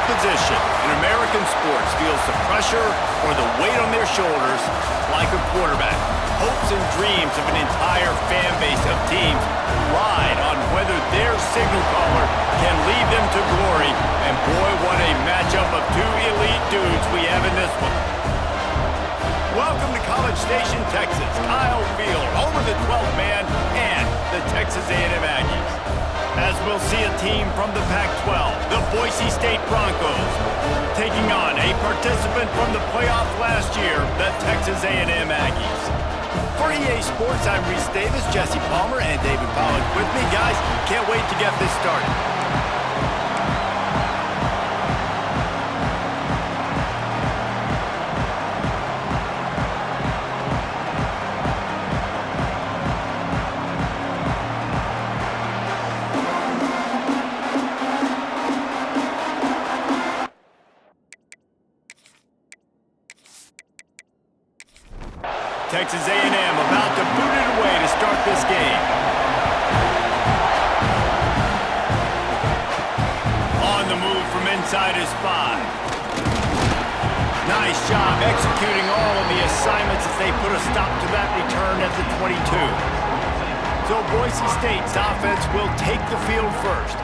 position in American sports feels the pressure or the weight on their shoulders like a quarterback. Hopes and dreams of an entire fan base of teams ride on whether their signal caller can lead them to glory. And boy, what a matchup of two elite dudes we have in this one. Welcome to College Station, Texas. Kyle Field, over the 12th man, and the Texas A&M Aggies. As we'll see a team from the Pac-12, the Boise State Broncos, taking on a participant from the playoff last year, the Texas A&M Aggies. For EA Sports, I'm Reese Davis, Jesse Palmer, and David Pollack with me. Guys, can't wait to get this started. Texas A&M about to boot it away to start this game. On the move from inside his 5. Nice job executing all of the assignments as they put a stop to that return at the 22. So Boise State's offense will take the field first.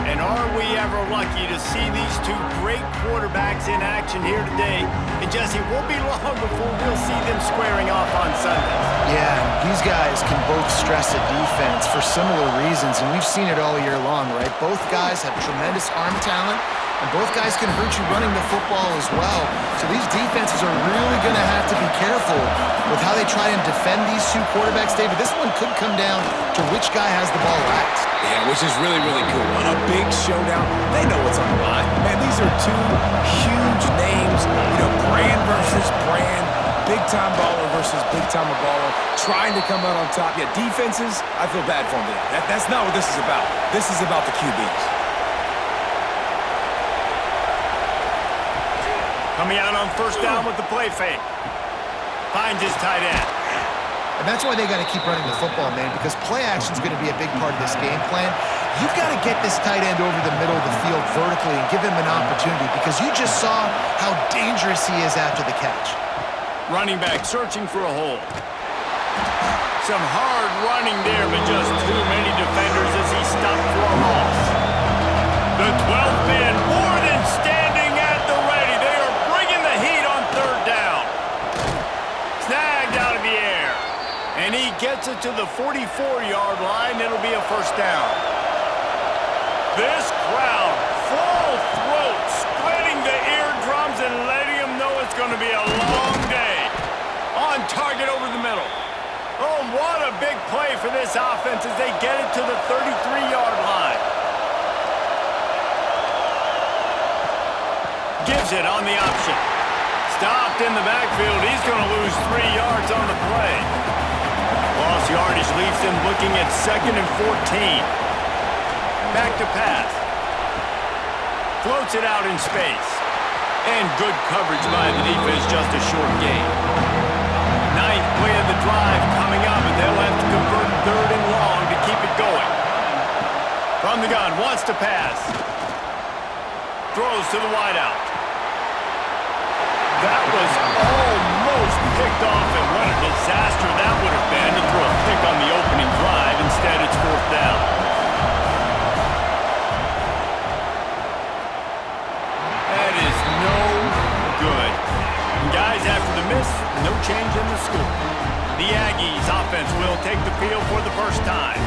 And are we ever lucky to see these two great quarterbacks in action here today? And Jesse, it won't be long before we'll see them squaring off on Sundays. Yeah, these guys can both stress a defense for similar reasons, and we've seen it all year long, right? Both guys have tremendous arm talent, and both guys can hurt you running the football as well. So these defenses are really going to have to be careful with how they try and defend these two quarterbacks, David. This one could come down to which guy has the ball last. Yeah, which is really, really cool. On a big showdown, they know what's on the line. Man, these are two huge names, brand versus brand, big-time baller versus big-time baller, trying to come out on top. Yeah, defenses, I feel bad for them. That's not what this is about. This is about the QBs. Coming out on first down with the play fake. Finds his tight end. And that's why they got to keep running the football, man, because play action is going to be a big part of this game plan. You've got to get this tight end over the middle of the field vertically and give him an opportunity, because you just saw how dangerous he is after the catch. Running back searching for a hole. Some hard running there, but just too many defenders as he stopped for a loss. The 12th man more than standing at the ready. They are bringing the heat on third down. Snagged out of the air. And he gets it to the 44-yard line. It'll be a first down. This crowd, full throat, splitting the eardrums and letting them know it's going to be a long day. On target over the middle. Oh, what a big play for this offense as they get it to the 33-yard line. Gives it on the option. Stopped in the backfield. He's going to lose 3 yards on the play. Lost yardage leaves them looking at 2nd and 14. Back to pass. Floats it out in space. And good coverage by the defense, just a short gain. 9th play of the drive coming up, and they'll have to convert 3rd and long to keep it going. From the gun, wants to pass. Throws to the wideout. That was almost picked off, and what a disaster that would have been to throw a pick on the opening drive. Instead, it's 4th down. That is no good. And guys, after the miss, no change in the score. The Aggies offense will take the field for the first time.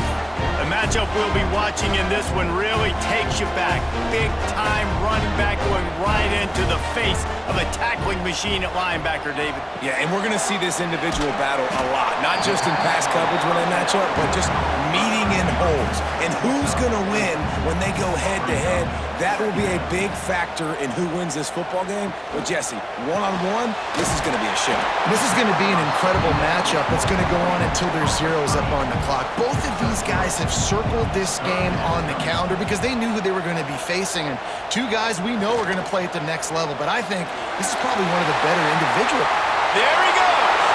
The matchup we'll be watching in this one really takes you back. Big-time running back going right into the face of a tackling machine at linebacker, David. Yeah, and we're going to see this individual battle a lot. Not just in pass coverage when they match up, but just meeting in holes. And who's going to win when they go head-to-head? That will be a big factor in who wins this football game. But, Jesse, one-on-one, this is going to be a show. This is going to be an incredible matchup that's going to go on until there's zeros up on the clock. Both of these guys have circled this game on the calendar because they knew who they were going to be facing. And two guys we know are going to play at the next level. But I think this is probably one of the better individuals. There he goes.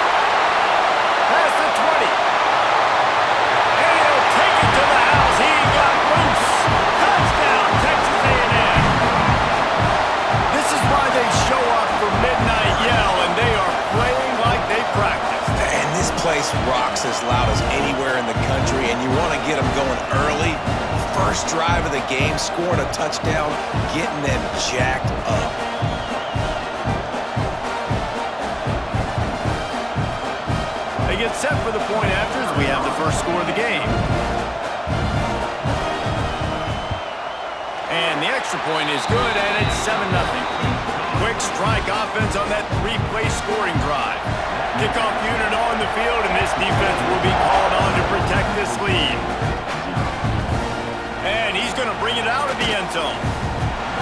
Past the 20. And he'll take it to the house. He got loose. Touchdown, Texas A&M. place rocks as loud as anywhere in the country, and you want to get them going early. First drive of the game, scoring a touchdown, getting them jacked up. They get set for the point after as we have the first score of the game. And the extra point is good, and it's 7-0. Quick strike offense on that three-play scoring drive. Kickoff unit on the field, and this defense will be called on to protect this lead. And he's going to bring it out of the end zone.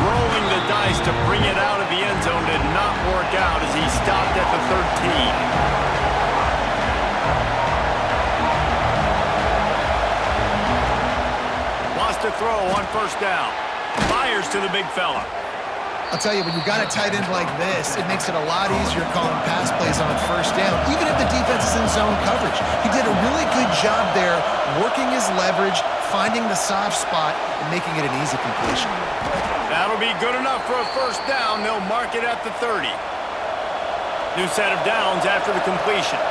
Rolling the dice to bring it out of the end zone did not work out as he stopped at the 13. Wants to throw on first down. Fires to the big fella. I'll tell you, when you've got a tight end like this, it makes it a lot easier calling pass plays on first down, even if the defense is in zone coverage. He did a really good job there, working his leverage, finding the soft spot, and making it an easy completion. That'll be good enough for a first down. They'll mark it at the 30. New set of downs after the completion.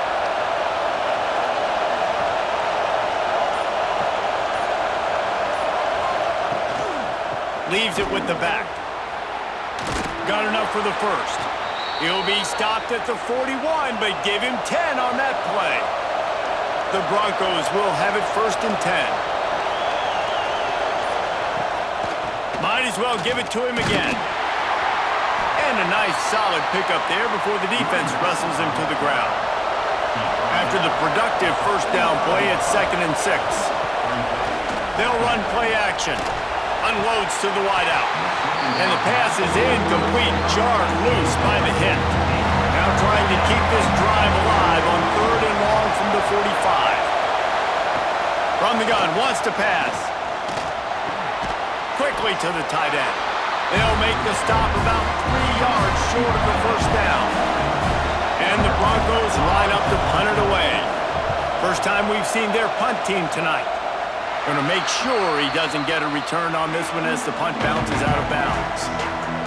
Leaves it with the back. Got enough for the first. He'll be stopped at the 41, but give him 10 on that play. The Broncos will have it 1st and 10. Might as well give it to him again. And a nice solid pickup there before the defense wrestles him to the ground. After the productive first down play, it's 2nd and 6. They'll run play action. Unloads to the wideout. And the pass is incomplete, jarred loose by the hit. Now trying to keep this drive alive on 3rd and long from the 45. From the gun, wants to pass. Quickly to the tight end. They'll make the stop about 3 yards short of the first down. And the Broncos line up to punt it away. First time we've seen their punt team tonight. Going to make sure he doesn't get a return on this one as the punt bounces out of bounds.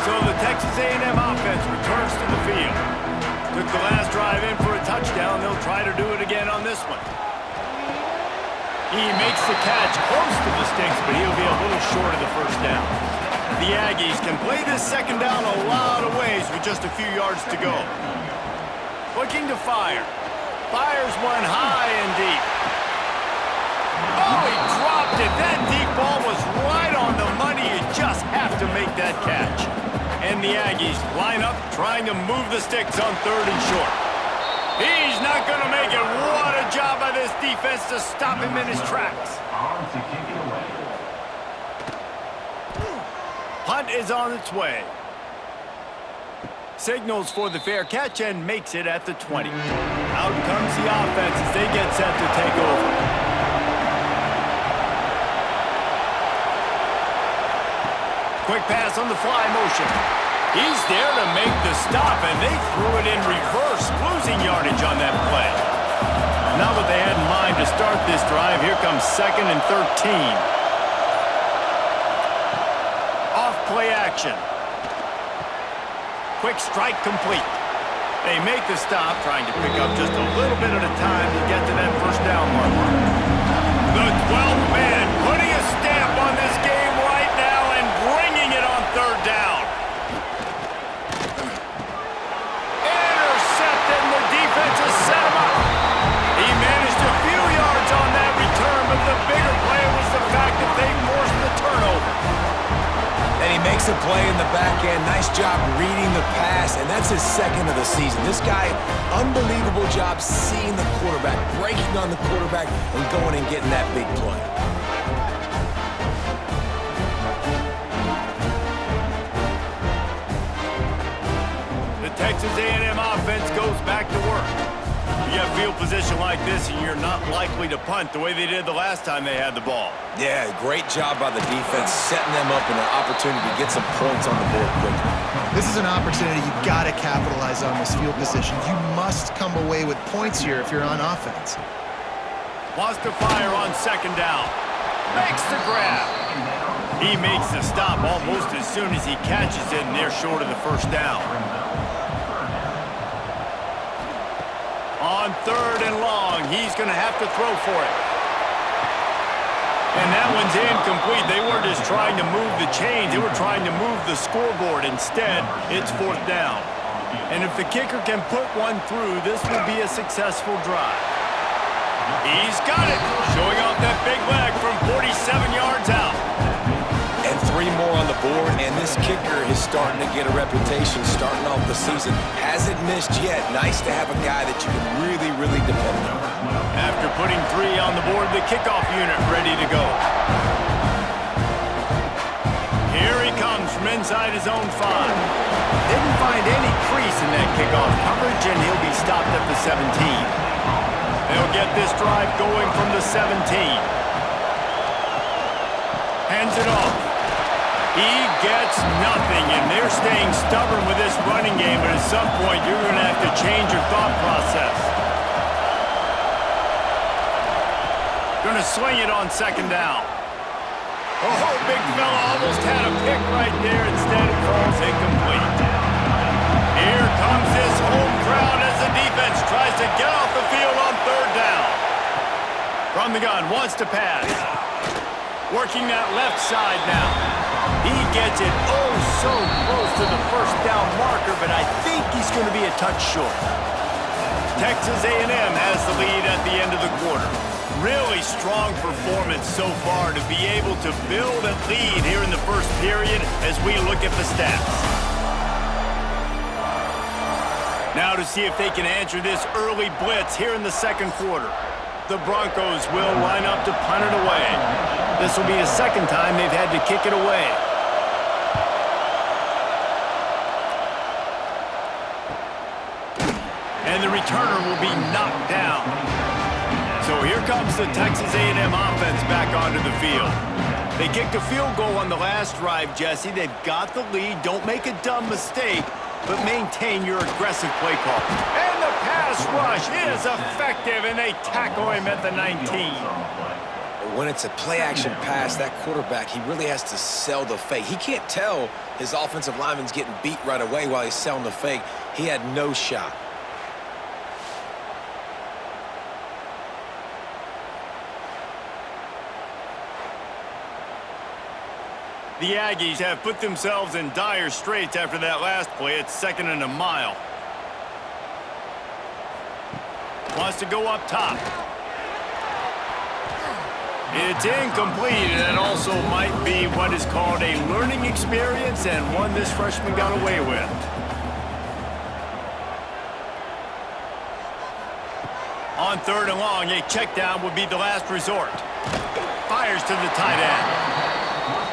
So the Texas A&M offense returns to the field. Took the last drive in for a touchdown. They'll try to do it again on this one. He makes the catch close to the sticks, but he'll be a little short of the first down. The Aggies can play this second down a lot of ways with just a few yards to go. Looking to fire. Fires one high and deep. Oh, he dropped it. That deep ball was right on the money. You just have to make that catch. And the Aggies line up trying to move the sticks on 3rd and short. He's not going to make it. What a job by this defense to stop him in his tracks. Punt is on its way. Signals for the fair catch and makes it at the 20. Out comes the offense as they get set to take over. Quick pass on the fly motion. He's there to make the stop, and they threw it in reverse, losing yardage on that play. Not what they had in mind to start this drive. Here comes 2nd and 13. Off play action. Quick strike complete. They make the stop, trying to pick up just a little bit at a time to get to that first down marker. The 12th man putting a stamp on this game right now and bringing it on 3rd down. Intercepted, and the defense has set him up. He managed a few yards on that return, but the bigger play was the fact that they forced the turnover. And he makes a play in the back end. Nice job reading the pass, and that's his 2nd of the season. This guy, unbelievable job seeing the quarterback, breaking on the quarterback, and going and getting that big play. The Texas A&M offense goes back to work. You have field position like this, and you're not likely to punt the way they did the last time they had the ball. Yeah, great job by the defense, setting them up in an opportunity to get some points on the board quickly. This is an opportunity you've got to capitalize on this field position. You must come away with points here if you're on offense. Wants to fire on 2nd down. Makes the grab. He makes the stop almost as soon as he catches it, and they're short of the first down. On 3rd and long, he's going to have to throw for it. And that one's incomplete. They weren't just trying to move the chains. They were trying to move the scoreboard. Instead, it's 4th down. And if the kicker can put one through, this will be a successful drive. He's got it. Showing off that big leg from 47 yards out. And 3 more on the board, and this kicker is starting to get a reputation starting off the season. Hasn't missed yet. Nice to have a guy that you can really, really depend on. After putting 3 on the board, the kickoff unit ready to go. Here he comes from inside his own 5. Didn't find any crease in that kickoff coverage, and he'll be stopped at the 17. They'll get this drive going from the 17. Hands it off. He gets nothing, and they're staying stubborn with this running game, but at some point you're going to have to change your thought process. Going to swing it on 2nd down. Oh, big fella almost had a pick right there. Instead, it falls incomplete. Here comes this home crowd as the defense tries to get off the field on 3rd down. From the gun, wants to pass. Working that left side now. He gets it oh so close to the 1st down marker, but I think he's going to be a touch short. Texas A&M has the lead at the end of the quarter. Really strong performance so far to be able to build a lead here in the 1st period as we look at the stats. Now to see if they can answer this early blitz here in the 2nd quarter. The Broncos will line up to punt it away. This will be the 2nd time they've had to kick it away. And the returner will be knocked down. So here comes the Texas A&M offense back onto the field. They kicked a field goal on the last drive, Jesse. They've got the lead. Don't make a dumb mistake, but maintain your aggressive play call. And the pass rush is effective, and they tackle him at the 19. When it's a play-action pass, that quarterback, he really has to sell the fake. He can't tell his offensive lineman's getting beat right away while he's selling the fake. He had no shot. The Aggies have put themselves in dire straits after that last play. It's 2nd and a mile. Wants to go up top. It's incomplete, and that also might be what is called a learning experience and one this freshman got away with. On 3rd and long, a check down would be the last resort. Fires to the tight end.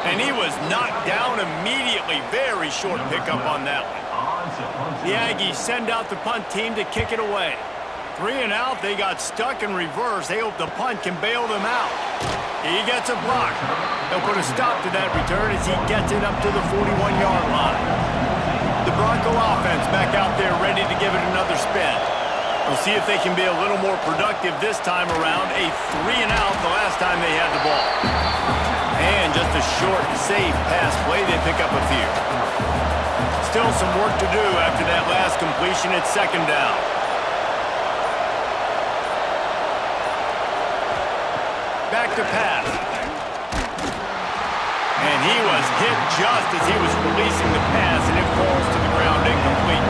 And he was knocked down immediately. Very short pickup on that one. The Aggies send out the punt team to kick it away. 3 and out, they got stuck in reverse. They hope the punt can bail them out. He gets a block. They'll put a stop to that return as he gets it up to the 41-yard line. The Bronco offense back out there ready to give it another spin. We'll see if they can be a little more productive this time around. A 3 and out the last time they had the ball. And just a short, safe pass play, they pick up a few. Still some work to do after that last completion at 2nd down. Back to pass. And he was hit just as he was releasing the pass, and it falls to the ground incomplete.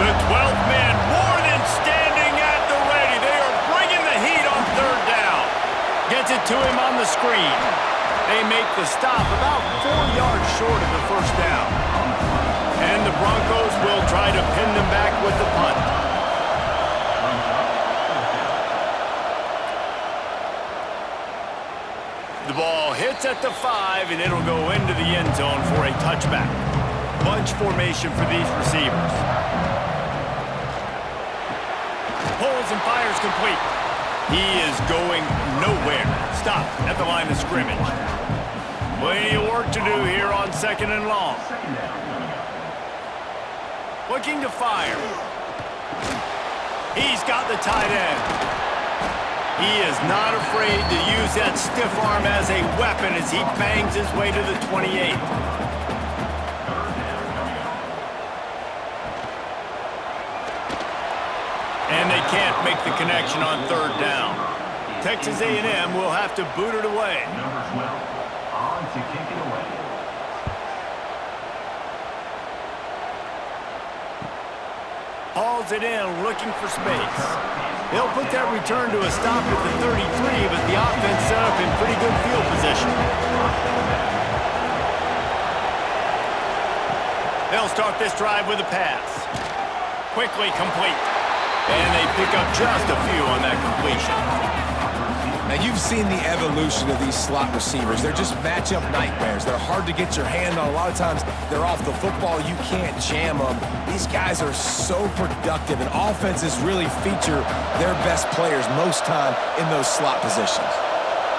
The 12th man more than standing at the ready. They are bringing the heat on 3rd down. Gets it to him on the screen. They make the stop about 4 yards short of the 1st down. And the Broncos will try to pin them back with the punt. The ball hits at the 5, and it'll go into the end zone for a touchback. Bunch formation for these receivers. Pulls and fires complete. He is going nowhere. Stop at the line of scrimmage. Plenty of work to do here on 2nd and long. Looking to fire. He's got the tight end. He is not afraid to use that stiff arm as a weapon as he bangs his way to the 28. And they can't make the connection on third down. Texas A&M will have to boot it away. Number 12, on to kick it away. Hauls it in, looking for space. They'll put that return to a stop at the 33, but the offense set up in pretty good field position. They'll start this drive with a pass. Quickly complete. And they pick up just a few on that completion. Now, you've seen the evolution of these slot receivers. They're just matchup nightmares. They're hard to get your hand on. A lot of times, they're off the football. You can't jam them. These guys are so productive, and offenses really feature their best players most time in those slot positions.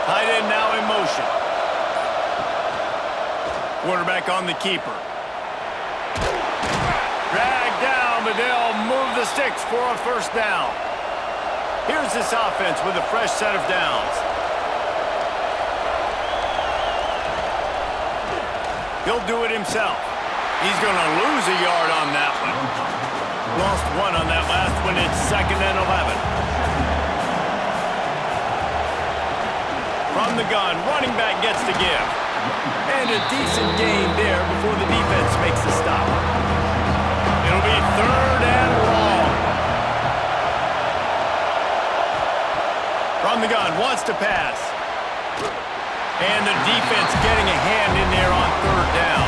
Tight end now in motion. Quarterback on the keeper. Dragged down, but they'll move the sticks for a first down. Here's this offense with a fresh set of downs. He'll do it himself. He's going to lose a yard on that one. Lost one on that last one. It's 2nd and 11. From the gun, running back gets to give. And a decent gain there before the defense makes the stop. It'll be 3rd and long. From the gun, wants to pass. And the defense getting a hand in there on 3rd down.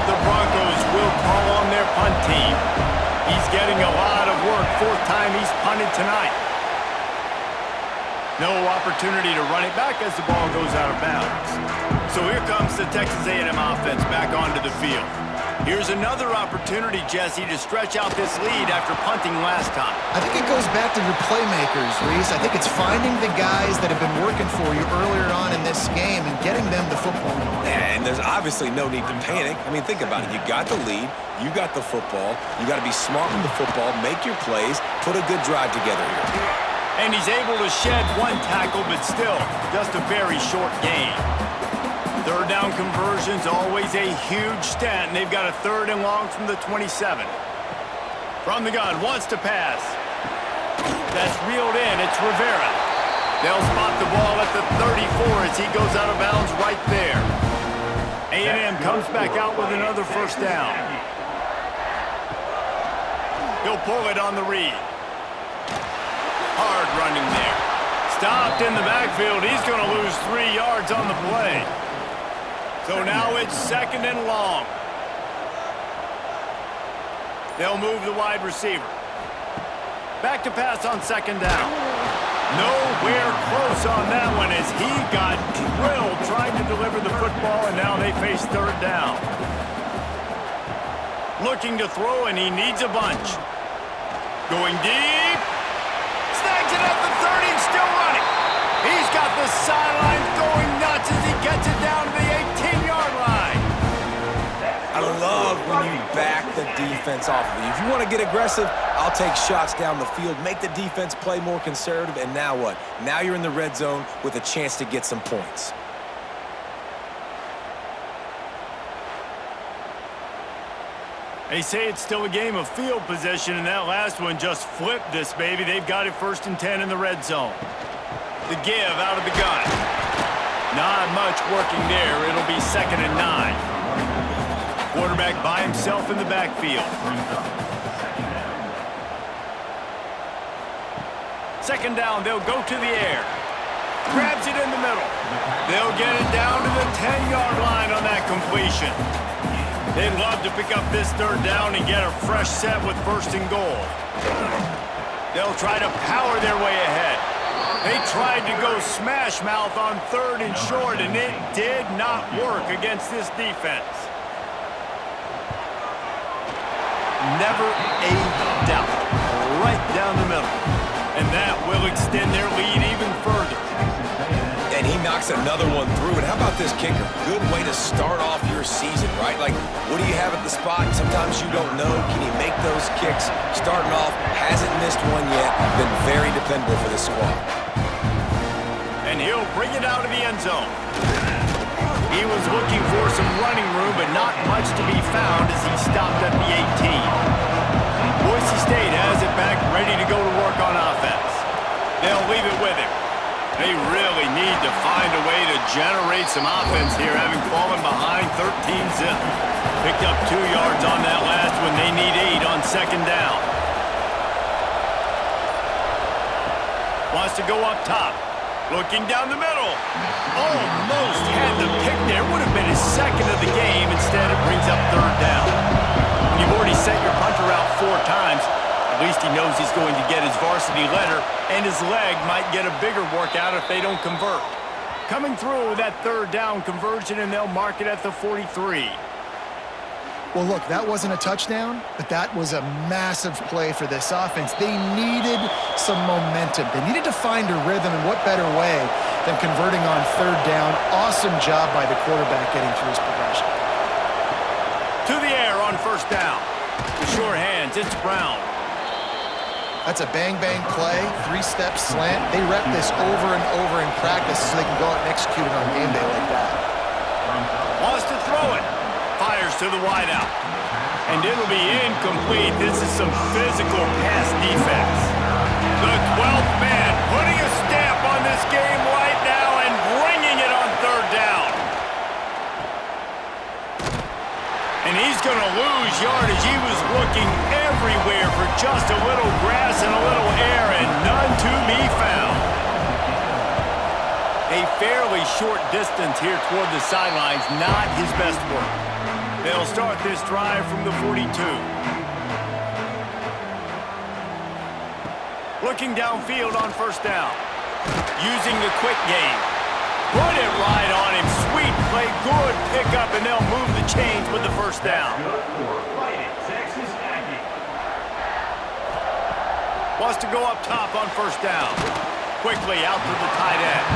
The Broncos will call on their punt team. He's getting a lot of work. 4th time he's punted tonight. No opportunity to run it back as the ball goes out of bounds. So here comes the Texas A&M offense back onto the field. Here's another opportunity, Jesse, to stretch out this lead after punting last time. I think it goes back to your playmakers, Reese. I think it's finding the guys that have been working for you earlier on in this game and getting them the football. And there's obviously no need to panic. I mean, think about it. You got the lead. You got the football. You got to be smart with the football, make your plays, put a good drive together here. And he's able to shed one tackle, but still, just a very short gain. 3rd down conversion's always a huge stat, and they've got a 3rd and long from the 27. From the gun, wants to pass. That's reeled in. It's Rivera. They'll spot the ball at the 34 as he goes out of bounds right there. A&M comes back out with another first down. He'll pull it on the read. Hard running there. Stopped in the backfield. He's going to lose 3 yards on the play. So now it's 2nd and long. They'll move the wide receiver. Back to pass on 2nd down. Nowhere close on that one as he got drilled trying to deliver the football, and now they face 3rd down. Looking to throw, and he needs a bunch. Going deep. Snags it at the 30 and still running. He's got the sidelines going nuts as he gets it down to the 18-yard line. I love when you back the defense off of you. If you want to get aggressive, I'll take shots down the field, make the defense play more conservative, and now what? Now you're in the red zone with a chance to get some points. They say it's still a game of field possession, and that last one just flipped this baby. They've got it 1st and 10 in the red zone. The give out of the gun. Not much working there. It'll be 2nd and 9. Quarterback by himself in the backfield. 2nd down, they'll go to the air. Grabs it in the middle. They'll get it down to the 10-yard line on that completion. They'd love to pick up this 3rd down and get a fresh set with 1st and goal. They'll try to power their way ahead. They tried to go smash mouth on 3rd and short, and it did not work against this defense. Never a doubt. Right down the middle. And that will extend their lead even further. And he knocks another one through. And how about this kicker? Good way to start off your season, right? Like, what do you have at the spot? Sometimes you don't know. Can he make those kicks? Starting off, hasn't missed one yet. Been very dependable for this squad. And he'll bring it out of the end zone. He was looking for some running room, but not much to be found as he stopped at the 18. Boise Boise State has it back, ready to go to work on offense. They'll leave it with him. They really need to find a way to generate some offense here, having fallen behind 13-zip. Picked up 2 yards on that last one. They need 8 on second down. Wants to go up top. Looking down the middle. Almost had the pick there. Would have been his second of the game. Instead, it brings up third down. When you've already sent your punter out 4 times, at least he knows he's going to get his varsity letter, and his leg might get a bigger workout if they don't convert. Coming through with that third down conversion, and they'll mark it at the 43. Well, look, that wasn't a touchdown, but that was a massive play for this offense. They needed some momentum. They needed to find a rhythm, and what better way than converting on third down. Awesome job by the quarterback getting through his progression. To the air on first down. The sure hands, it's Brown. That's a bang-bang play, 3-step slant. They rep this over and over in practice so they can go out and execute it on game day like that. Wants to throw it. Fires to the wideout. And it'll be incomplete. This is some physical pass defense. The 12th man putting a stamp on this game right now and bringing it on third down. And he's going to lose yardage. He was looking everywhere for just a little grass and a little air, and none to be found. A fairly short distance here toward the sidelines, not his best work. They'll start this drive from the 42. Looking downfield on first down. Using the quick game. Put it right on him. Sweet play, good pickup, and they'll move the chains with the first down. Wants to go up top on first down. Quickly out to the tight end.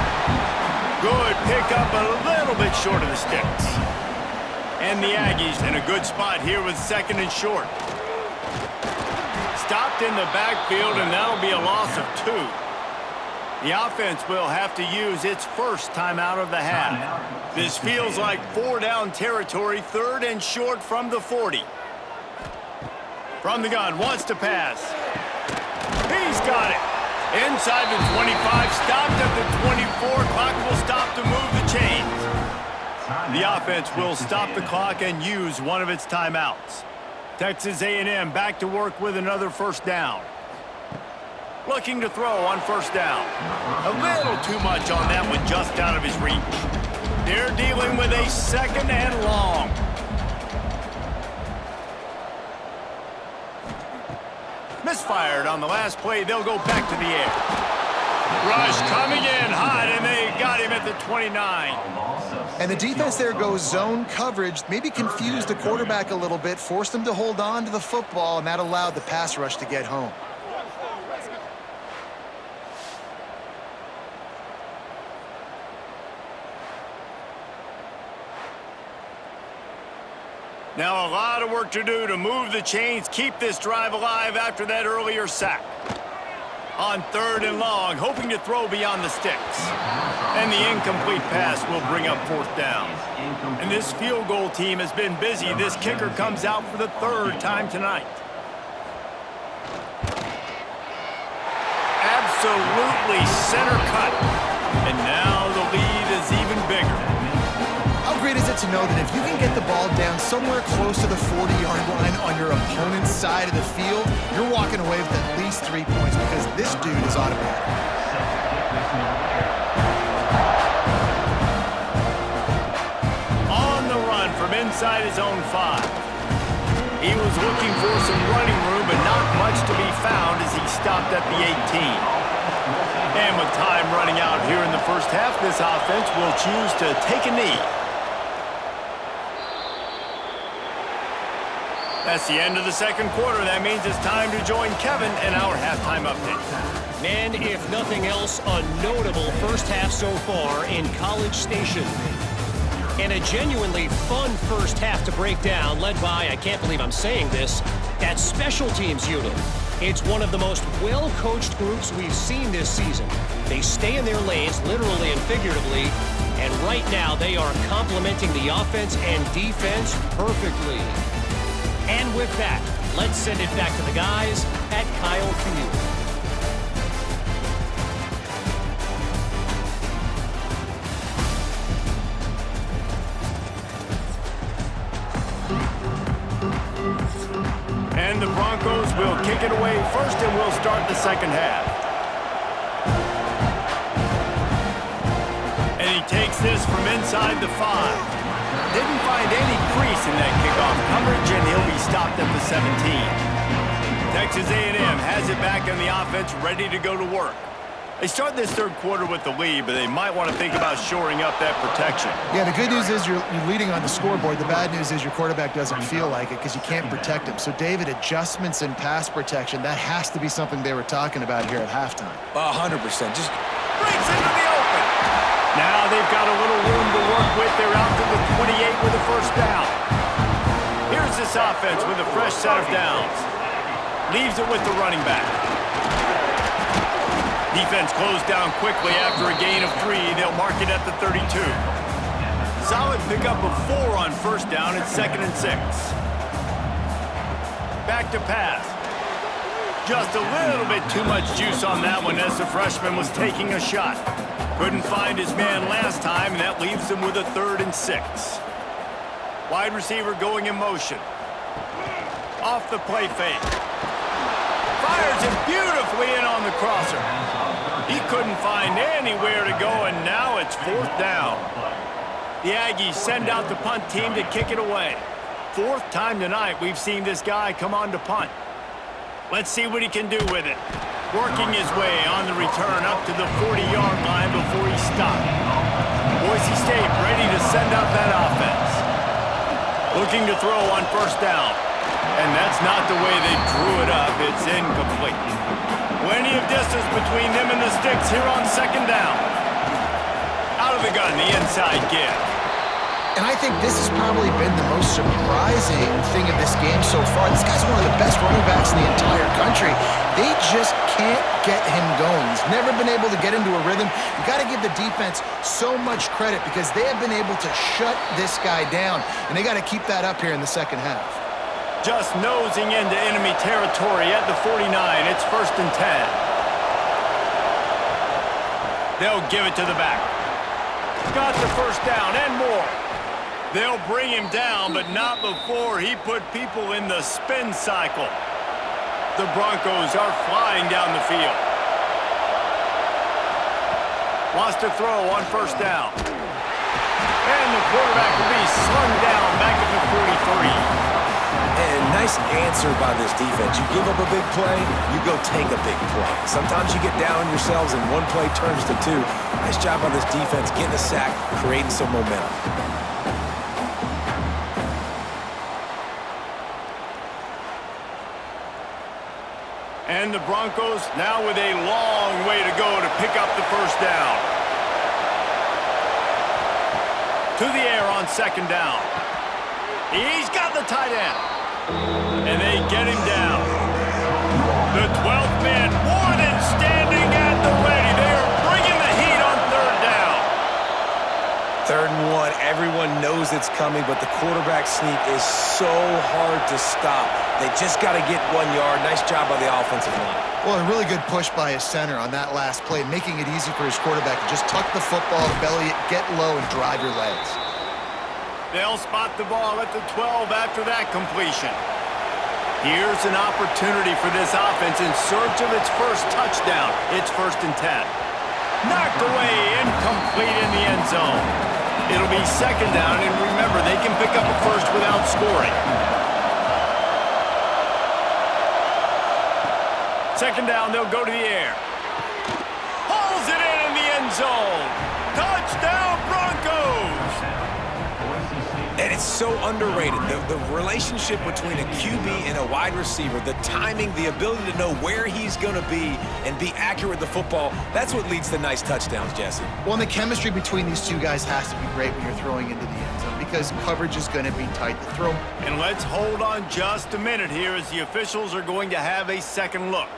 Good pickup, a little bit short of the sticks. And the Aggies in a good spot here with second and short. Stopped in the backfield, and that'll be a loss of 2. The offense will have to use its first timeout of the half. This feels like 4-down territory, third and short from the 40. From the gun, wants to pass. He's got it. Inside the 25, stopped at the 24. Clock will stop to move the chains. The offense will stop the clock and use one of its timeouts. Texas A&M back to work with another first down. Looking to throw on first down. A little too much on that one, just out of his reach. They're dealing with a second and long. Misfired on the last play. They'll go back to the air. Rush coming in hot, and they got him at the 29. And the defense there goes zone coverage, maybe confused the quarterback a little bit, forced him to hold on to the football, and that allowed the pass rush to get home. Now a lot of work to do to move the chains, keep this drive alive after that earlier sack. On third and long, hoping to throw beyond the sticks. And the incomplete pass will bring up fourth down. And this field goal team has been busy. This kicker comes out for the third time tonight. Absolutely center cut. And now the lead is even bigger. How great is it to know that if you can get the ball down somewhere close to the 40-yard line on your opponent's side of the field, you're walking away with at least 3 points because this dude is automatic. On the run from inside his own 5. He was looking for some running room, but not much to be found as he stopped at the 18. And with time running out here in the first half, this offense will choose to take a knee. That's the end of the second quarter. That means it's time to join Kevin in our halftime update. Man, if nothing else, a notable first half so far in College Station. And a genuinely fun first half to break down, led by, I can't believe I'm saying this, that special teams unit. It's one of the most well-coached groups we've seen this season. They stay in their lanes, literally and figuratively, and right now they are complementing the offense and defense perfectly. And with that, Let's send it back to the guys at Kyle Field. And the Broncos will kick it away first, and we'll start the second half. And he takes this from inside the 5. Didn't find any crease in that kickoff coverage, and he'll be stopped at the 17. Texas A&M has it back in the offense, ready to go to work. They start this third quarter with the lead, but they might want to think about shoring up that protection. Yeah, the good news is you're leading on the scoreboard. The bad news is your quarterback doesn't feel like it because you can't protect him. So, David, adjustments in pass protection, that has to be something they were talking about here at halftime. 100%. Just Breaks into the open. Now they've got a little room to work with. They're out to the 28 with a first down. Here's this offense with a fresh set of downs. Leaves it with the running back. Defense closed down quickly after a gain of 3. They'll mark it at the 32. Solid pickup of 4 on first down. It's 2nd and 6. Back to pass. Just a little bit too much juice on that one as the freshman was taking a shot. Couldn't find his man last time, and that leaves him with a 3rd and 6. Wide receiver going in motion. Off the play fake. Fires it beautifully in on the crosser. He couldn't find anywhere to go, and now it's 4th down. The Aggies send out the punt team to kick it away. 4th time tonight we've seen this guy come on to punt. Let's see what he can do with it. Working his way on the return up to the 40-yard line before he stopped. Boise State ready to send out that offense. Looking to throw on first down. And that's not the way they drew it up. It's incomplete. Plenty of distance between them and the sticks here on 2nd down. Out of the gun, the inside give. And I think this has probably been the most surprising thing of this game so far. This guy's one of the best running backs in the entire country. They just can't get him going. He's never been able to get into a rhythm. You got to give the defense so much credit because they have been able to shut this guy down, and they got to keep that up here in the second half. Just nosing into enemy territory at the 49. It's 1st and 10. They'll give it to the back. Got the first down and more. They'll bring him down, but not before he put people in the spin cycle. The Broncos are flying down the field. Wants to throw on first down. And the quarterback will be slung down back at the 43. And nice answer by this defense. You give up a big play, you go take a big play. Sometimes you get down on yourselves and one play turns to 2. Nice job by this defense getting a sack, creating some momentum. And the Broncos now with a long way to go to pick up the first down. To the air on 2nd down. He's got the tight end. And they get him down. The 12th man more than standing at the ready. They are bringing the heat on 3rd down. 3rd and 1. Everyone knows it's coming, but the quarterback sneak is so hard to stop. They just got to get 1 yard. Nice job by the offensive line. Well, a really good push by his center on that last play, making it easy for his quarterback to just tuck the football, belly it, get low, and drive your legs. They'll spot the ball at the 12 after that completion. Here's an opportunity for this offense in search of its first touchdown. It's 1st and 10. Knocked away, incomplete in the end zone. It'll be 2nd down, and remember, they can pick up a first without scoring. 2nd down, they'll go to the air. Hauls it in the end zone. Touchdown, Broncos! And it's so underrated. The relationship between a QB and a wide receiver, the timing, the ability to know where he's going to be and be accurate with the football, that's what leads to nice touchdowns, Jesse. Well, and the chemistry between these two guys has to be great when you're throwing into the end zone because coverage is going to be tight to throw. And let's hold on just a minute here as the officials are going to have a second look.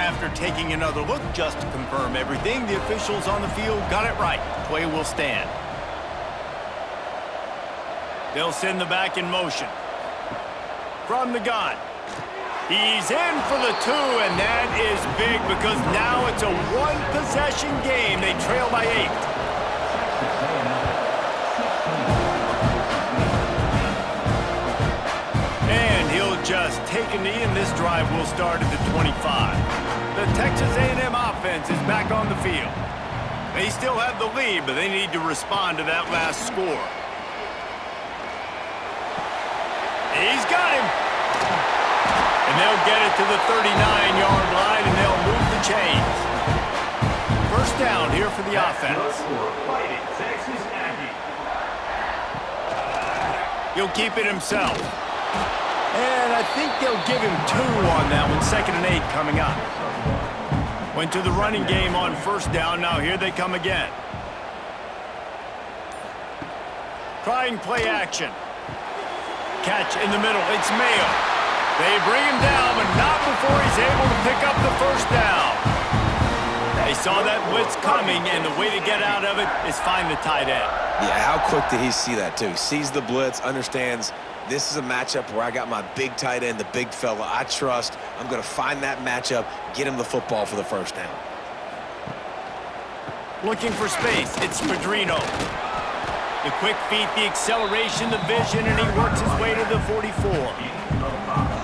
after taking another look just to confirm everything, the officials on the field got it right. Play will stand. They'll send the back in motion. From the gun. He's in for the 2, and that is big because now it's a one-possession game. They trail by 8. And he'll just take a knee, and this drive will start at the 25. The Texas A&M offense is back on the field. They still have the lead, but they need to respond to that last score. He's got him. And they'll get it to the 39-yard line, and they'll move the chains. First down here for the offense. He'll keep it himself. And I think they'll give him 2 on that one. 2nd and 8 coming up. Went to the running game on first down. Now here they come again. Trying play action. Catch in the middle. It's Mayo. They bring him down, but not before he's able to pick up the first down. They saw that blitz coming, and the way to get out of it is find the tight end. Yeah, how quick did he see that, too? Sees the blitz, understands this is a matchup where I got my big tight end, the big fella I trust. I'm going to find that matchup, get him the football for the first down. Looking for space. It's Padrino. The quick feet, the acceleration, the vision, and he works his way to the 44.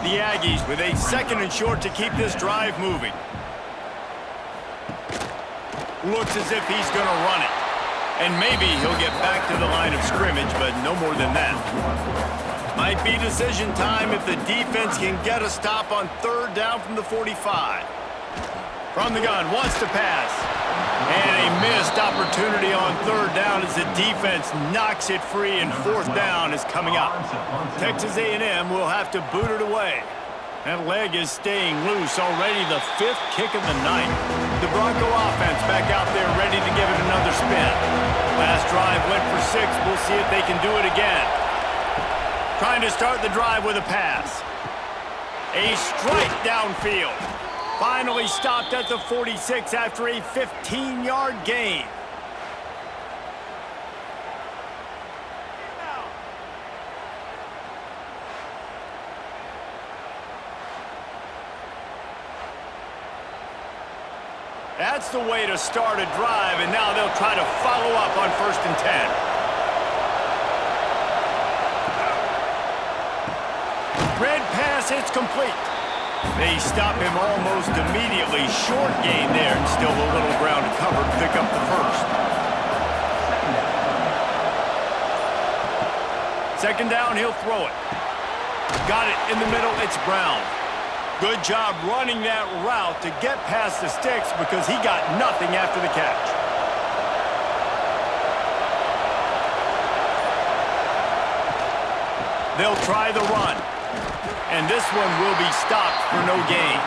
The Aggies with a 2nd and short to keep this drive moving. Looks as if he's going to run it. And maybe he'll get back to the line of scrimmage, but no more than that. Might be decision time if the defense can get a stop on 3rd down from the 45. From the gun, wants to pass. And a missed opportunity on 3rd down as the defense knocks it free, and 4th down is coming up. Texas A&M will have to boot it away. That leg is staying loose. Already the 5th kick of the night. The Bronco offense back out there ready to give it another spin. Last drive went for 6. We'll see if they can do it again. Trying to start the drive with a pass. A strike downfield. Finally stopped at the 46 after a 15-yard gain. That's the way to start a drive, and now they'll try to follow up on 1st and 10. Red pass, it's complete. They stop him almost immediately. Short gain there, and still a little ground to cover to pick up the first. 2nd down, he'll throw it. Got it in the middle, it's Brown. Good job running that route to get past the sticks because he got nothing after the catch. They'll try the run. And this one will be stopped for no gain.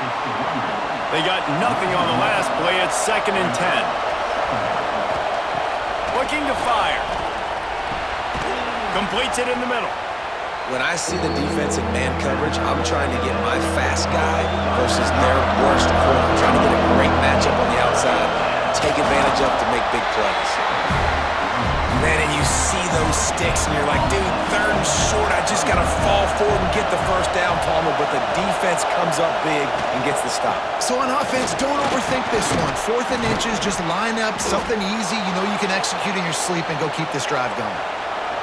They got nothing on the last play. It's 2nd and 10. Looking to fire. Completes it in the middle. When I see the defense in man coverage, I'm trying to get my fast guy versus their worst corner. I'm trying to get a great matchup on the outside, take advantage of to make big plays. Man, and you see those sticks, and you're like, dude, 3rd and short, I just got to fall forward and get the first down, Palmer, but the defense comes up big and gets the stop. So on offense, don't overthink this one. 4th and inches, just line up something easy you know you can execute in your sleep and go keep this drive going.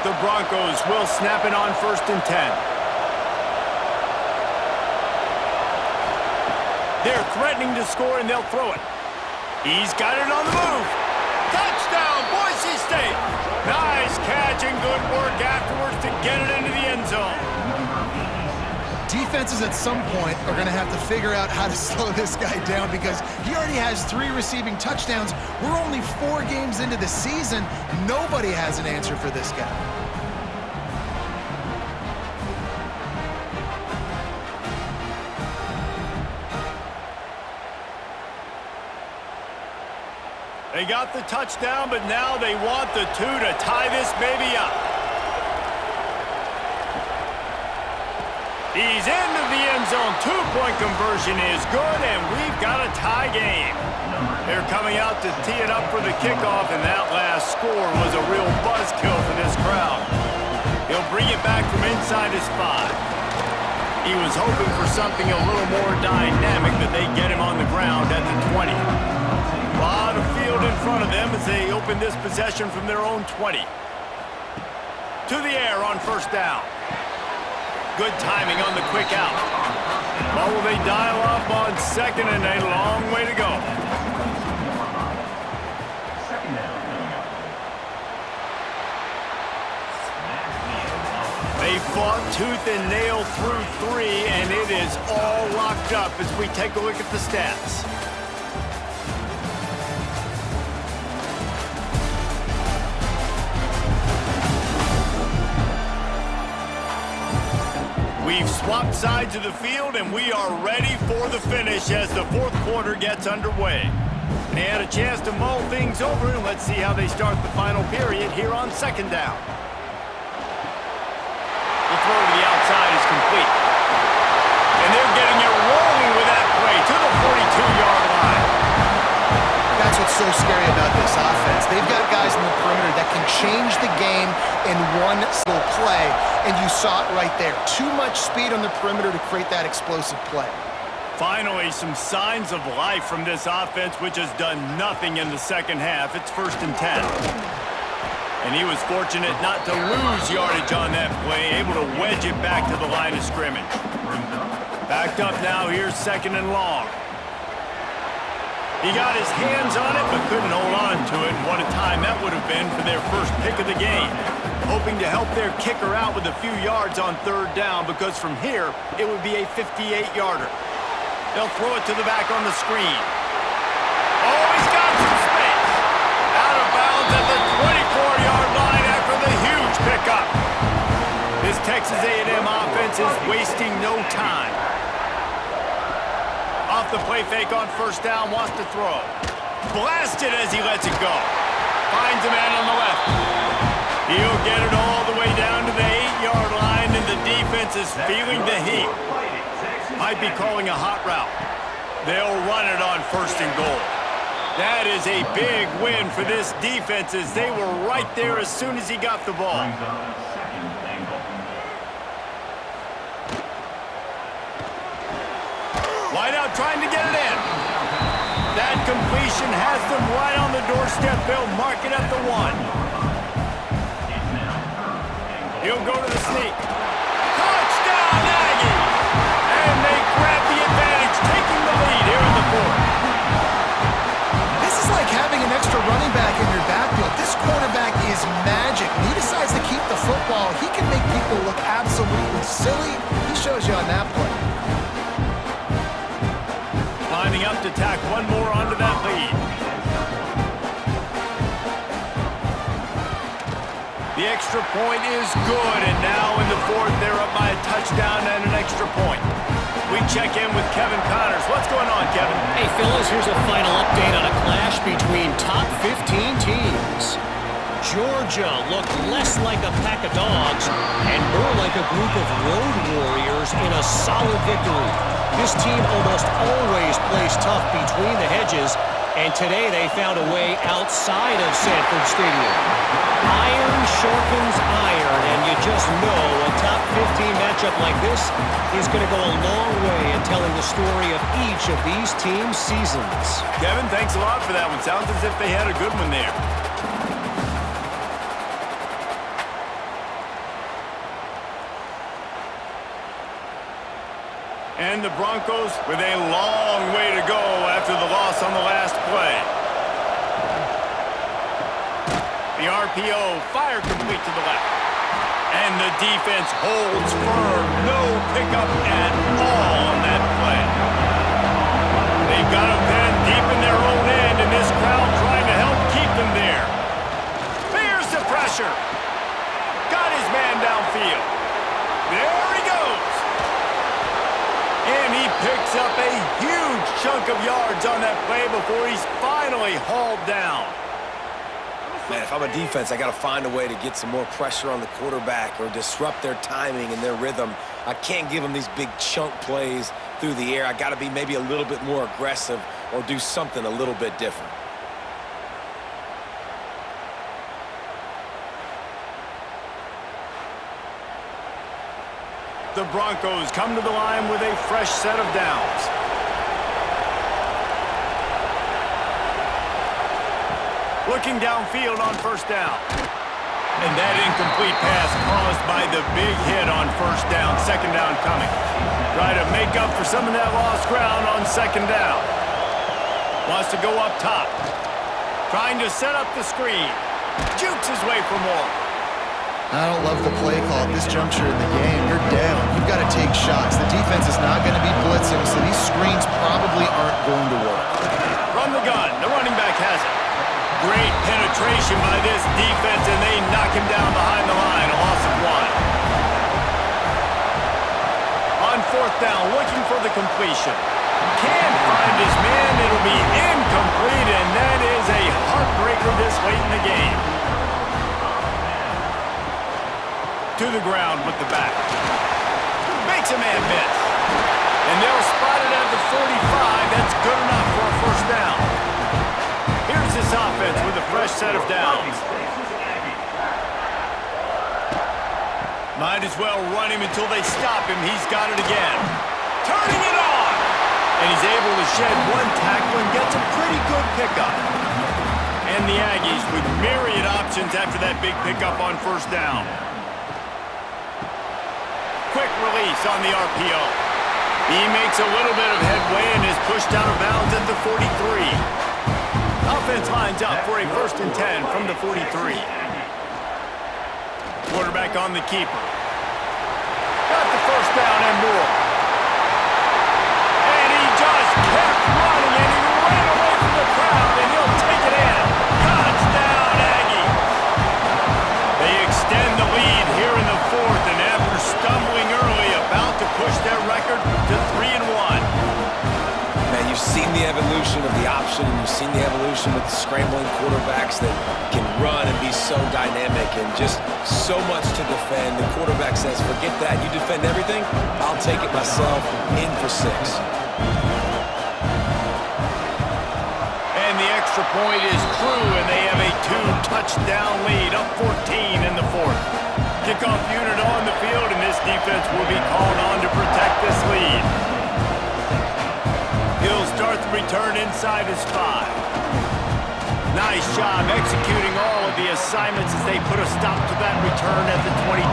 The Broncos will snap it on 1st and 10. They're threatening to score, and they'll throw it. He's got it on the move. Touchdown, Boise State. Nice catch and good work afterwards to get it into the end zone. Defenses at some point are going to have to figure out how to slow this guy down because he already has 3 receiving touchdowns. We're only 4 games into the season. Nobody has an answer for this guy. They got the touchdown, but now they want the 2 to tie this baby up. He's into the end zone. Two-point conversion is good, and we've got a tie game. They're coming out to tee it up for the kickoff, and that last score was a real buzzkill for this crowd. He'll bring it back from inside his 5. He was hoping for something a little more dynamic, but they get him on the ground at the 20. A lot of field in front of them as they open this possession from their own 20. To the air on first down. Good timing on the quick out. Well, will they dial up on second and a long way to go? They fought tooth and nail through 3, and it is all locked up as we take a look at the stats. We've swapped sides of the field, and we are ready for the finish as the fourth quarter gets underway. They had a chance to mull things over, and let's see how they start the final period here on second down. The throw to the outside is complete. And they're getting it rolling with that play to the 42-yard line. That's what's so scary about this offense. They've got guys in the perimeter that can change the game in one single play, and you saw it right there. Too much speed on the perimeter to create that explosive play. Finally, some signs of life from this offense, which has done nothing in the second half. It's 1st and 10. And he was fortunate not to lose yardage on that play, able to wedge it back to the line of scrimmage. Backed up now, here's 2nd and long. He got his hands on it, but couldn't hold on to it. And what a time that would have been for their first pick of the game. Hoping to help their kicker out with a few yards on 3rd down, because from here, it would be a 58-yarder. They'll throw it to the back on the screen. Oh, he's got some space. Out of bounds at the 24-yard line after the huge pickup. This Texas A&M offense is wasting no time. Off the play fake on 1st down, wants to throw. Blasted as he lets it go. Finds a man on the left. He'll get it all the way down to the 8-yard line, and the defense is feeling the heat. Might be calling a hot route. They'll run it on 1st and goal. That is a big win for this defense, as they were right there as soon as he got the ball. Wide out trying to get it in. That completion has them right on the doorstep. They'll mark it at the 1. He'll go to the sneak. Touchdown, Aggies! And they grab the advantage, taking the lead here in the 4th. This is like having an extra running back in your backfield. This quarterback is magic. When he decides to keep the football, he can make people look absolutely silly. He shows you on that play. Lining up to tack one more onto that lead. The extra point is good, and now in the 4th, they're up by a touchdown and an extra point. We check in with Kevin Connors. What's going on, Kevin? Hey, fellas, here's a final update on a clash between top 15 teams. Georgia looked less like a pack of dogs and more like a group of road warriors in a solid victory. This team almost always plays tough between the hedges, and today they found a way outside of Sanford Stadium. Iron sharpens iron, and you just know a top 15 matchup like this is going to go a long way in telling the story of each of these teams' seasons. Kevin, thanks a lot for that one. Sounds as if they had a good one there. And the Broncos with a long way to go after the loss on the last play. The RPO, fire complete to the left. And the defense holds firm. No pickup at all on that play. They've got them pinned deep in their own end, and this crowd trying to help keep them there. There's the pressure. Got his man downfield. There he goes. And he picks up a huge chunk of yards on that play before he's finally hauled down. Man, if I'm a defense, I got to find a way to get some more pressure on the quarterback or disrupt their timing and their rhythm. I can't give them these big chunk plays through the air. I got to be maybe a little bit more aggressive or do something a little bit different. The Broncos come to the line with a fresh set of downs. Looking downfield on first down. And that incomplete pass caused by the big hit on first down. Second down coming. Try to make up for some of that lost ground on second down. Wants to go up top. Trying to set up the screen. Jukes his way for more. I don't love the play call at this juncture in the game. You're down. You've got to take shots. The defense is not going to be blitzing, so these screens probably aren't going to work. From the gun, the running back has it. Great penetration by this defense, and they knock him down behind the line. A loss of 1. On fourth down, looking for the completion. Can't find his man. It'll be incomplete, and that is a heartbreaker this late in the game. To the ground with the back. Makes a man miss. And they'll spot it at the 45. That's good enough for a first down. Here's this offense with a fresh set of downs. Might as well run him until they stop him. He's got it again. Turning it on! And he's able to shed one tackle and gets a pretty good pickup. And the Aggies with myriad options after that big pickup on first down. Quick release on the RPO. He makes a little bit of headway and is pushed out of bounds at the 43. Offense lines up for a 1st and 10 from the 43. Quarterback on the keeper. Got the first down and more. And he just kept running and he ran away from the crowd and he'll take it in. Touchdown, Aggie. They extend the lead here in the 4th, and after stumbling early, about to push their record to 3-1. Man, you've seen the evolution of the option, and you've seen the evolution with the scrambling quarterbacks that can run and be so dynamic and just so much to defend. The quarterback says, forget that. You defend everything, I'll take it myself. In for 6. And the extra point is true, and they have a 2-touchdown lead, up 14 in the 4th. Kickoff unit on the field, and this defense will be called on to protect this lead. He'll start the return inside his 5. Nice job executing all of the assignments as they put a stop to that return at the 22.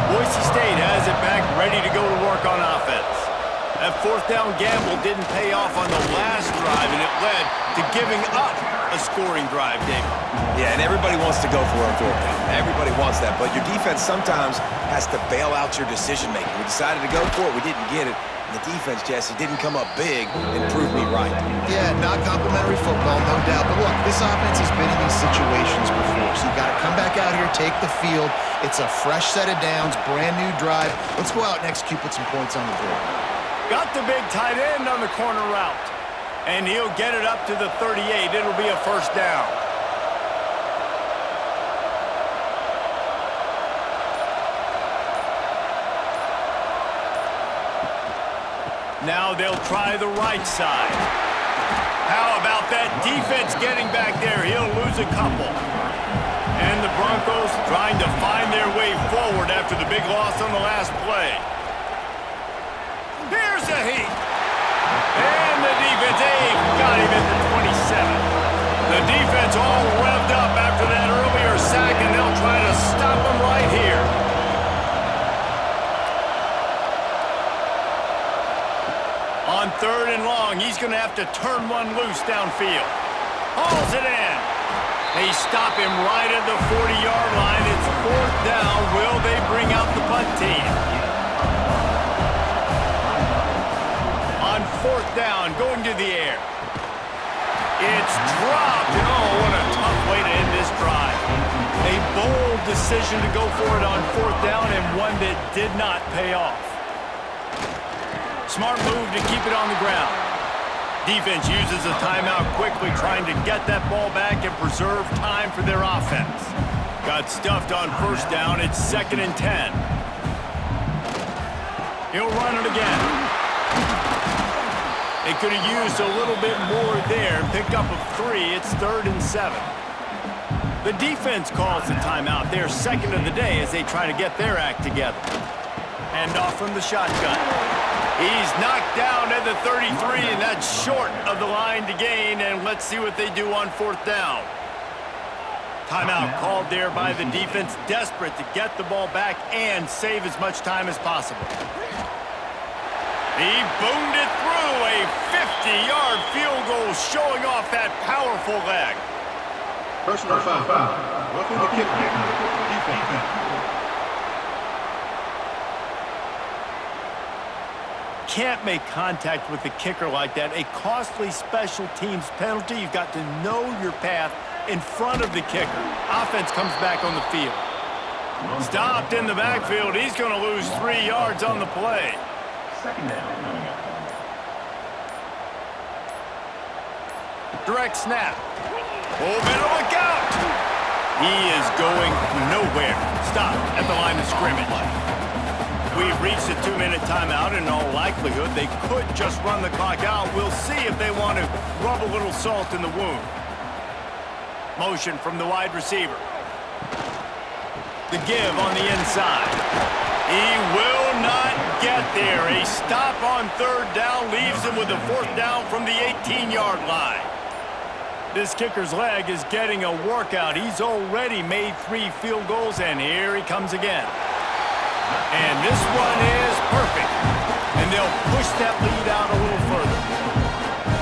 Boise State has it back, ready to go to work on offense. That 4th down gamble didn't pay off on the last drive, and it led to giving up a scoring drive, David. Yeah, and everybody wants to go for it on 4th down. Everybody wants that, but your defense sometimes has to bail out your decision-making. We decided to go for it. We didn't get it. And the defense, Jesse, didn't come up big and prove me right. Yeah, not complimentary football, no doubt. But look, this offense has been in these situations before, so you got to come back out here, take the field. It's a fresh set of downs, brand new drive. Let's go out and execute, put some points on the board. Got the big tight end on the corner route. And he'll get it up to the 38. It'll be a first down. Now they'll try the right side. How about that defense getting back there? He'll lose a couple. And the Broncos trying to find their way forward after the big loss on the last play. Here's a heat. And the defense, got him at the 27. The defense all revved up after that earlier sack, and they'll try to stop him right here. On 3rd and long, he's going to have to turn one loose downfield. Hauls it in. They stop him right at the 40-yard line. It's 4th down. Will they bring out the punt team? On 4th down, going to the air. It's dropped. Oh, what a tough way to end this drive. A bold decision to go for it on 4th down, and one that did not pay off. Smart move to keep it on the ground. Defense uses a timeout quickly, trying to get that ball back and preserve time for their offense. Got stuffed on 1st down. It's 2nd and 10. He'll run it again. They could have used a little bit more there and picked up a 3. It's 3rd and 7. The defense calls the timeout. They're second of the day as they try to get their act together. Hand off from the shotgun. He's knocked down at the 33, and that's short of the line to gain. And let's see what they do on 4th down. Timeout called there by the defense, desperate to get the ball back and save as much time as possible. He boomed it through, a 50-yard field goal showing off that powerful leg. Personal foul. Roughing the kick. Defense. Can't make contact with the kicker like that. A costly special teams penalty. You've got to know your path in front of the kicker. Offense comes back on the field. Stopped in the backfield. He's going to lose 3 yards on the play. Second down coming up. Direct snap. Oh, better look out. He is going nowhere. Stop at the line of scrimmage. We've reached a 2-minute timeout. In all likelihood, they could just run the clock out. We'll see if they want to rub a little salt in the wound. Motion from the wide receiver. The give on the inside. He will not get there. A stop on 3rd down leaves him with a 4th down from the 18-yard line. This kicker's leg is getting a workout. He's already made 3 field goals, and here he comes again. And this one is perfect. And they'll push that lead out a little further.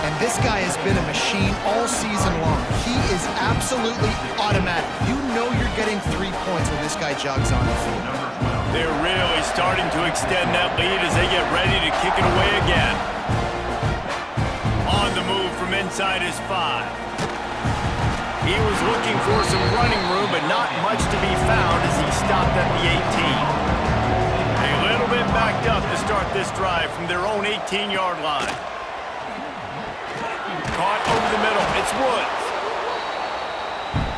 And this guy has been a machine all season long. He is absolutely automatic. You know you're getting 3 points when this guy jogs on the field. They're really starting to extend that lead as they get ready to kick it away again. On the move from inside his 5. He was looking for some running room, but not much to be found as he stopped at the 18. A little bit backed up to start this drive from their own 18-yard line. Caught over the middle. It's Woods.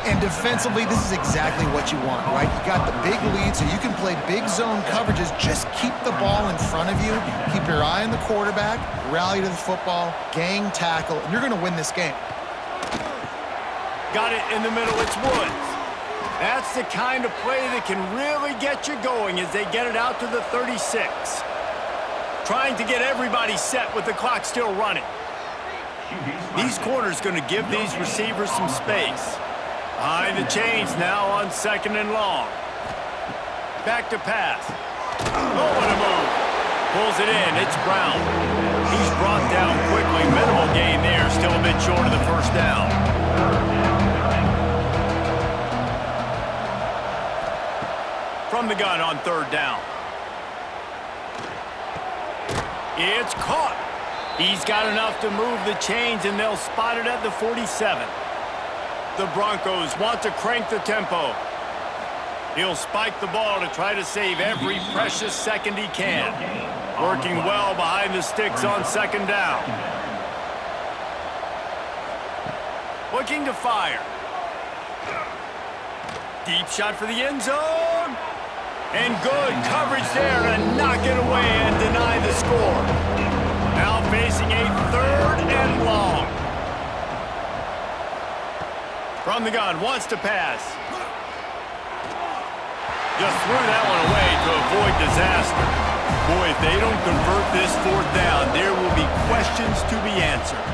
And defensively, this is exactly what you want, right? You got the big lead, so you can play big zone coverages. Just keep the ball in front of you. Keep your eye on the quarterback. Rally to the football. Gang tackle. And you're going to win this game. Got it in the middle. It's Woods. That's the kind of play that can really get you going as they get it out to the 36. Trying to get everybody set with the clock still running. These corners going to give these receivers some space. Behind the chains now on 2nd and long. Back to pass. Oh, what a move. Pulls it in. It's Brown. He's brought down quickly. Minimal gain there. Still a bit short of the 1st down. From the gun on 3rd down. It's caught. He's got enough to move the chains, and they'll spot it at the 47. The Broncos want to crank the tempo. He'll spike the ball to try to save every precious second he can. Working well behind the sticks on 2nd down. Looking to fire. Deep shot for the end zone. And good coverage there to knock it away and deny the score. Now facing a 3rd and long. From the gun, wants to pass. Just threw that one away to avoid disaster. Boy, if they don't convert this 4th down, there will be questions to be answered.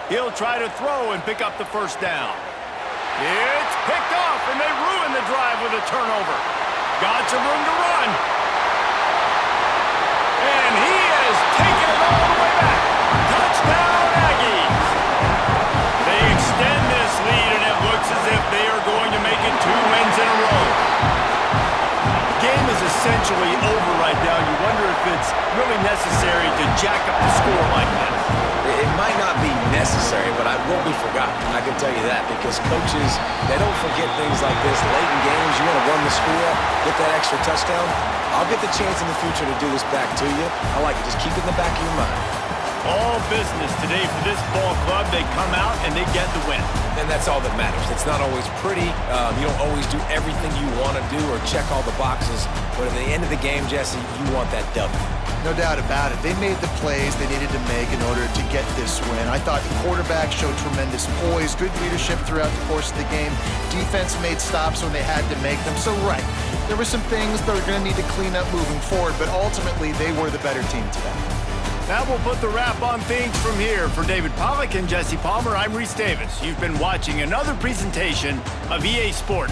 He'll try to throw and pick up the 1st down. It's picked off, and they ruin the drive with a turnover. Got some room to run. And he has taken it all the way back. Touchdown, Aggies. They extend this lead, and it looks as if they are going to make it 2 wins in a row. The game is essentially over right now. You wonder if it's really necessary to jack up the score like this. It might not be necessary, but it won't be forgotten. I can tell you that because coaches, they don't forget things like this. Late in games, you want to run the score, get that extra touchdown. I'll get the chance in the future to do this back to you. I like it. Just keep it in the back of your mind. All business today for this ball club. They come out and they get the win. And that's all that matters. It's not always pretty. You don't always do everything you want to do or check all the boxes. But at the end of the game, Jesse, you want that W. No doubt about it. They made the plays they needed to make in order to get this win. I thought the quarterback showed tremendous poise, good leadership throughout the course of the game. Defense made stops when they had to make them. So, right, there were some things they're going to need to clean up moving forward, but ultimately they were the better team today. That will put the wrap on things from here. For David Pollack and Jesse Palmer, I'm Reese Davis. You've been watching another presentation of EA Sports.